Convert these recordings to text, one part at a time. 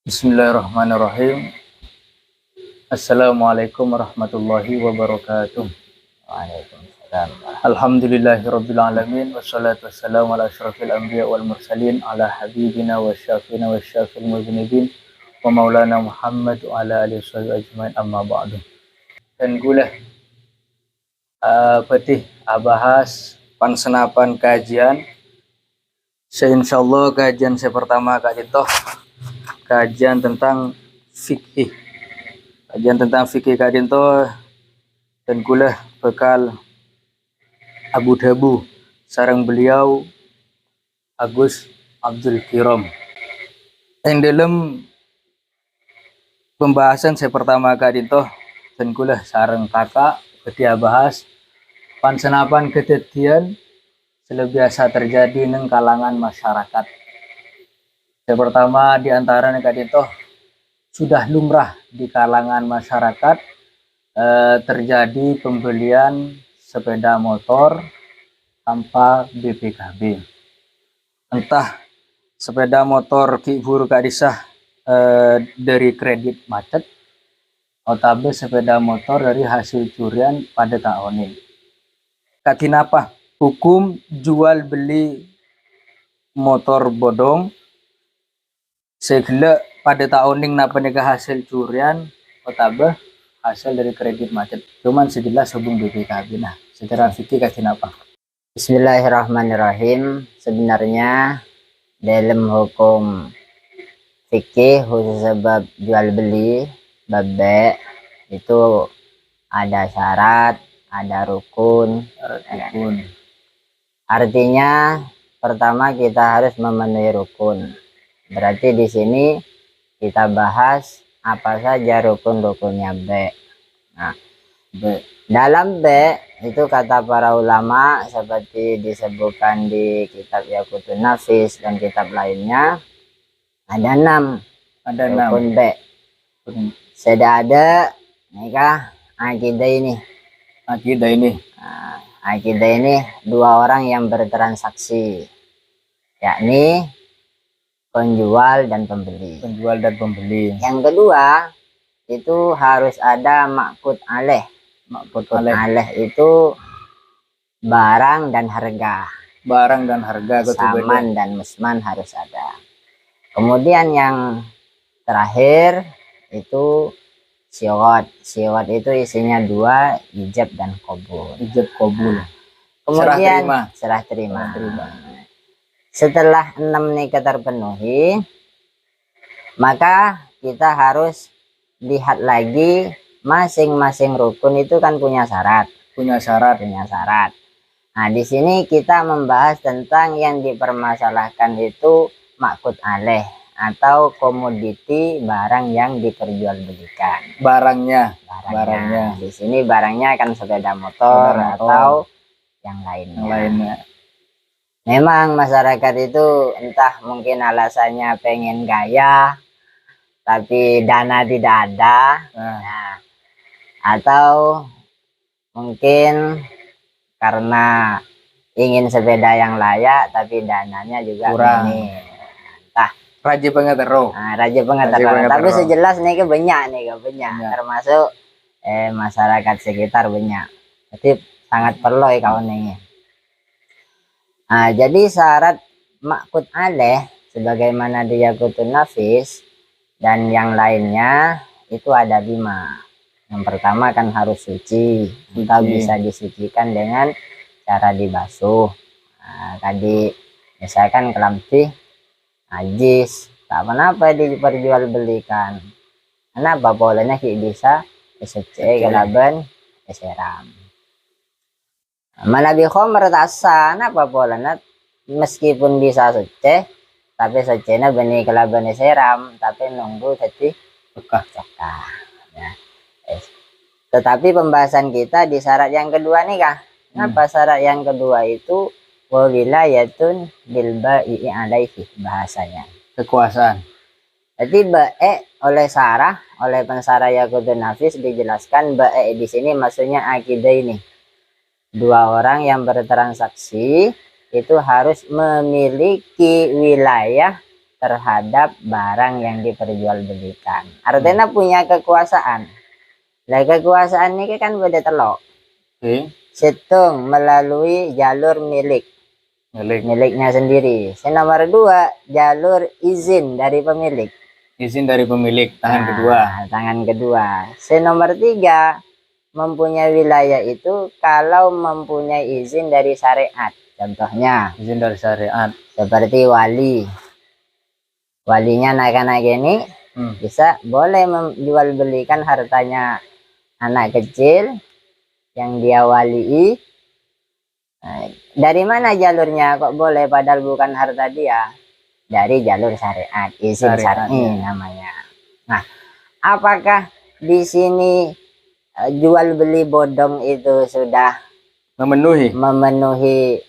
Bismillahirrahmanirrahim. Assalamualaikum warahmatullahi wabarakatuh. Waalaikumsalam. Alhamdulillahirabbil alamin wassalatu wassalamu ala asyrafil anbiya wal mursalin ala habibina wa syafina wa syafil muzunibin wa maulana Muhammad wa ala alihi washabihi ajmain amma ba'du. Dan gula petih bahas pansenapan kajian. Insyaallah kajian saya pertama kali toh kajian tentang fikih. Kajian tentang fikih kadin toh dan gula bekal Abu Dhabu sarang beliau Agus Abdul Kiram. Yang dalam pembahasan saya pertama kali toh dan gula sarang kakak ketia bahas pansenapan kejadian biasa terjadi neng kalangan masyarakat. Yang pertama diantara kali toh sudah lumrah di kalangan masyarakat terjadi pembelian sepeda motor tanpa BPKB. Entah sepeda motor ki buru kadisah dari kredit macet atau sepeda motor dari hasil curian pada tahun ini. Katinapa hukum jual beli motor bodong segala pada tahun ini napa nega hasil curian atau hasil dari kredit macet. Cuman sejelas hubung BPKB. Nah, secara fikih katinapa? Bismillahirrahmanirrahim. Sebenarnya dalam hukum fikih khusus sebab jual beli babe itu ada syarat, ada rukun. Artinya pertama kita harus memenuhi rukun. Berarti di sini kita bahas apa saja rukun-rukunnya B. Nah, dalam B itu kata para ulama seperti disebutkan di kitab Yaqutun Nafis dan kitab lainnya ada 6 rukun B. Sudah ada nikah akidah ini. Akidah ini dua orang yang bertransaksi, yakni penjual dan pembeli. Yang kedua itu harus ada ma'qud alaih. Ma'qud alaih itu barang dan harga. Saman dan musman harus ada. Kemudian yang terakhir itu siwat. Siwat itu isinya 2, ijab dan qabul. Kemudian serah terima. Setelah 6 nikah terpenuhi, maka kita harus lihat lagi masing-masing rukun itu kan punya syarat. Nah, di sini kita membahas tentang yang dipermasalahkan itu ma'qud alaih atau komoditi barang yang diperjualbelikan. Barangnya. Di sini barangnya kan sepeda motor atau yang lainnya. Memang masyarakat itu entah mungkin alasannya pengen gaya tapi dana tidak ada. Nah, atau mungkin karena ingin sepeda yang layak tapi dananya juga kurang. Entah Raja pengatero. Tapi sejelas nih banyak. Termasuk masyarakat sekitar banyak. Jadi sangat perlu kawan ini. Nah, jadi syarat ma'qud alaih sebagaimana di Yaqutun Nafis dan yang lainnya itu ada 5. Yang pertama kan harus suci. Atau bisa disucikan dengan cara dibasuh. Nah, tadi misalkan kelamti najis, tak apa diperjualbelikan. Kenapa bolehnya bisa disuci kelaban diseram. Manabi khomer tasa apa bolehnya meskipun bisa suci tapi sucinya benih kelaban diseram tapi nunggu jadi bekah. Ya. Tetapi pembahasan kita di syarat yang kedua nih kah? Kenapa syarat yang kedua itu wawilayatun bil ba'i alaihi bahasanya Kekuasaan. Jadi bae oleh pensarah Yaqutun Nafis dijelaskan bae di sini maksudnya akidah ini. 2 orang yang bertransaksi itu harus memiliki wilayah terhadap barang yang diperjualbelikan. Artinya punya kekuasaan. Nah, kekuasaan ini kan beda telok. Situng melalui jalur miliknya sendiri. Nomor 2, jalur izin dari pemilik. Izin dari pemilik, tangan kedua. Tangan kedua. Nomor 3, mempunyai wilayah itu kalau mempunyai izin dari syariat. Contohnya, Izin dari syariat. seperti wali. Walinya anak-anak ini bisa boleh menjual belikan hartanya anak kecil yang dia walii. Nah, dari mana jalurnya kok boleh padahal bukan harta dia? Dari jalur syariat, izin syar'i namanya. Nah, apakah di sini jual beli bodong itu sudah memenuhi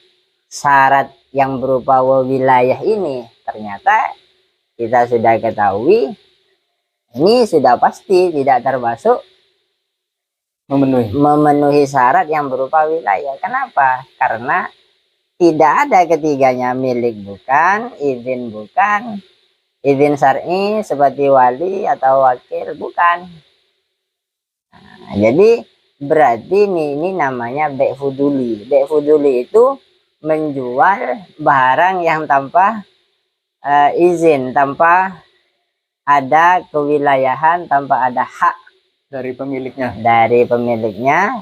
syarat yang berupa wilayah ini? Ternyata kita sudah ketahui ini sudah pasti tidak termasuk memenuhi syarat yang berupa wilayah. Kenapa? Karena tidak ada ketiganya, milik bukan, izin syar'i seperti wali atau wakil bukan. Nah, jadi berarti ini namanya bek fuduli. Bek fuduli itu menjual barang yang tanpa izin, tanpa ada kewilayahan, tanpa ada hak dari pemiliknya.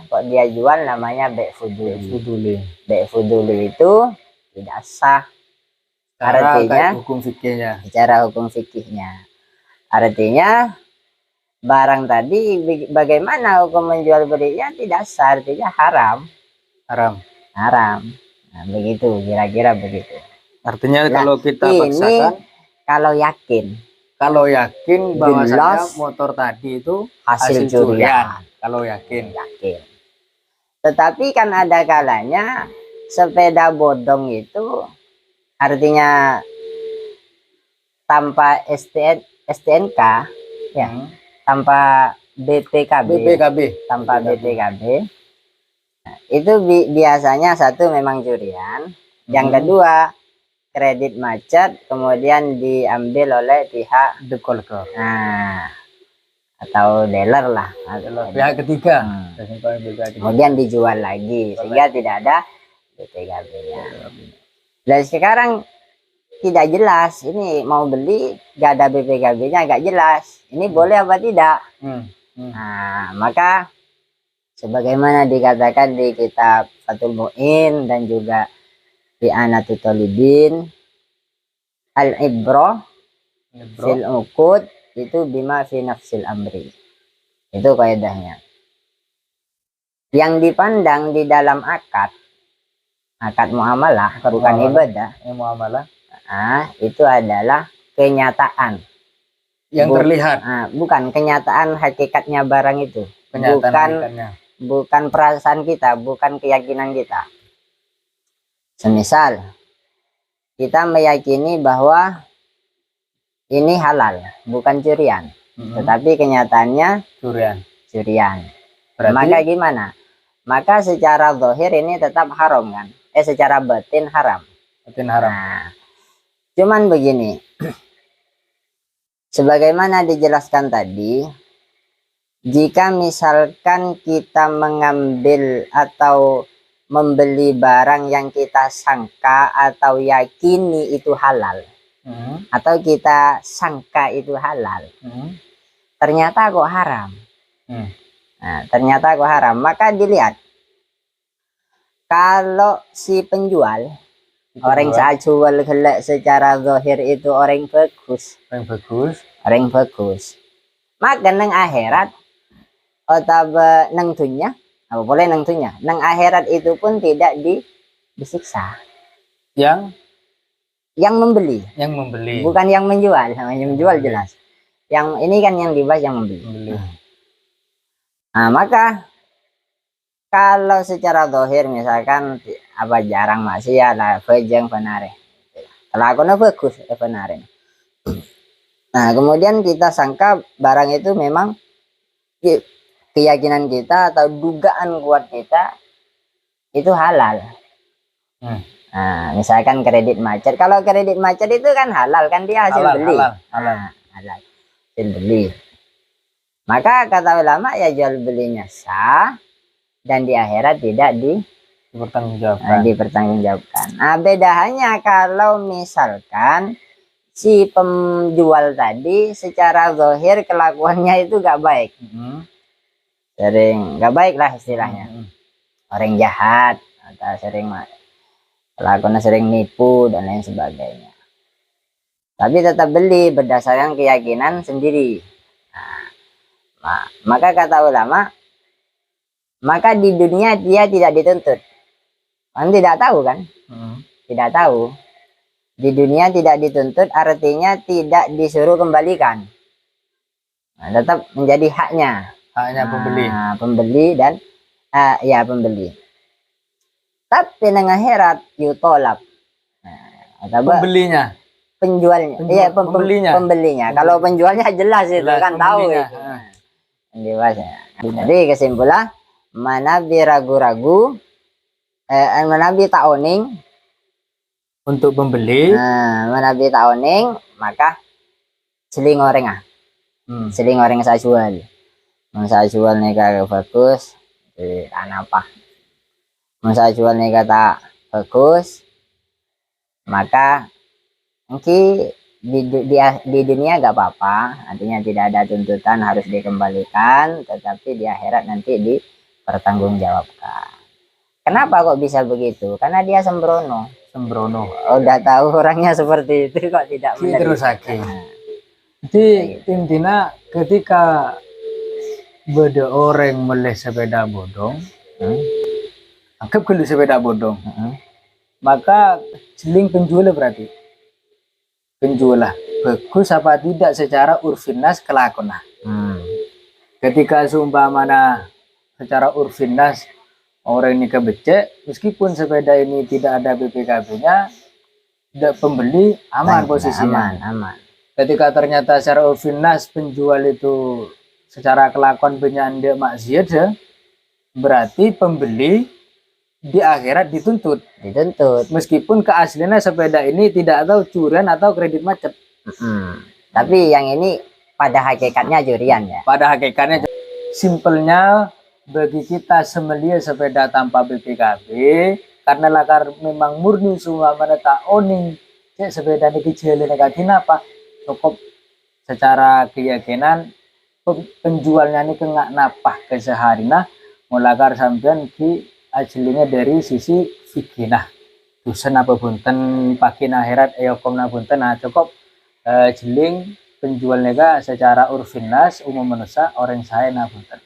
Kok dia jual, namanya bek fuduli. Bek fuduli itu tidak sah. Artinya secara hukum fikihnya. Artinya barang tadi bagaimana hukum menjual belinya tidak sah, artinya haram. Nah, begitu kira-kira begitu. Artinya kalau kita paksakan, kalau yakin bahwasanya motor tadi itu hasil curian. Kalau yakin. Tetapi kan ada kalanya sepeda bodong itu artinya tanpa STNK ya, tanpa BPKB. Nah, itu biasanya satu memang curian, yang kedua kredit macet kemudian diambil oleh pihak dekolektor. Nah, atau dealer lah, pihak ketiga. Kemudian dijual lagi sehingga tidak ada BPKB-nya. Dan sekarang tidak jelas, ini mau beli gak ada BPKB-nya, gak jelas ini boleh apa tidak. Nah, maka sebagaimana dikatakan di kitab Fathul Mu'in dan juga di Anatul Talibin, al-ibrah fil uqud itu bima fi nafsil amri. Itu kaidahnya. Yang dipandang di dalam akad muamalah, bukan ibadah. Muamalah. Nah, itu adalah kenyataan yang terlihat. Bukan kenyataan hakikatnya barang itu. Bukan perasaan kita, bukan keyakinan kita. Semisal kita meyakini bahwa ini halal, bukan curian, tetapi kenyataannya curian. Maka gimana? Maka secara zahir ini tetap haram kan? Secara batin haram. Nah, cuman begini, sebagaimana dijelaskan tadi, jika misalkan kita mengambil atau membeli barang yang kita sangka atau yakini itu halal, atau kita sangka itu halal, ternyata kok haram. Nah, ternyata kok haram, maka dilihat kalau si penjual orang saat jual gelek secara zahir itu orang bagus, maka neng akhirat atau neng dunia, apa boleh neng dunia, neng akhirat itu pun tidak disiksa. Yang membeli, bukan yang menjual. Yang menjual jelas. Yang ini kan yang dibahas yang membeli. Nah, maka kalau secara zahir misalkan apa jarang maksiat lah, vejeng penare, kelakuannya bagus penare. Nah, kemudian kita sangka barang itu memang keyakinan kita atau dugaan kuat kita itu halal. Nah, misalkan kredit macet. Kalau kredit macet itu kan halal kan, dia hasil beli. Halal. Nah, halal. Hasil beli. Maka kata ulama ya jual belinya sah dan di akhirat tidak dipertanggungjawabkan. Nah, bedanya kalau misalkan si penjual tadi secara zahir kelakuannya itu gak baik. Sering gak baik lah istilahnya. Orang jahat atau kelakuannya sering nipu dan lain sebagainya. Tapi tetap beli berdasarkan keyakinan sendiri. Nah, maka kata ulama, maka di dunia dia tidak dituntut. Kan tidak tahu kan? Tidak tahu. Di dunia tidak dituntut artinya tidak disuruh kembalikan. Nah, tetap menjadi haknya. Pembeli. Pembeli dan ya pembeli. Tapi nang akhirat yutolab. Pembelinya. Penjualnya. Iya, pembelinya. Kalau penjualnya jelas itu kan tahu itu. Dewasa. Jadi kesimpulan, manabi ragu-ragu, manabi ta'oning untuk pembeli. Manabi ta'oning, maka seling orang seling orang saya jual. Saya jual nih kagak bagus, apa? Saya jual nih kata bagus, maka mungkin di dunia gak apa-apa, artinya tidak ada tuntutan harus dikembalikan, tetapi di akhirat nanti dipertanggungjawabkan. Kenapa kok bisa begitu? Karena dia sembrono. Udah tahu orangnya seperti itu kok tidak menerima. Terus jadi intinya ketika beda orang meleh sepeda bodong, anggap kalau sepeda bodong, maka jeling penjualnya berarti penjualah bagus apa tidak secara urfinas kelakuan. Ketika seumpamana secara urfinas orang ini kebecek, meskipun sepeda ini tidak ada BPKB-nya, tidak pembeli aman posisinya. Aman. Ketika ternyata secara urfinas penjual itu secara kelakuan penyanda maksiat ya, berarti pembeli di akhirat dituntut meskipun keasliannya sepeda ini tidak tahu curian atau kredit macet. Tapi yang ini pada hakikatnya curian ya. Pada hakikatnya simpelnya bagi kita semelia sepeda tanpa BPKB karena lakar memang murni semua mereka owning sepeda ini kecil negatif apa cukup secara keyakinan penjualnya ini kena napah keseharian mulakar sampean di aslinya dari sisi fikih. Nah dosen apa bunten pakin akhirat komna bunten. Nah cukup jeling penjual nega secara urfinas umum manusia orang saya nah bunten.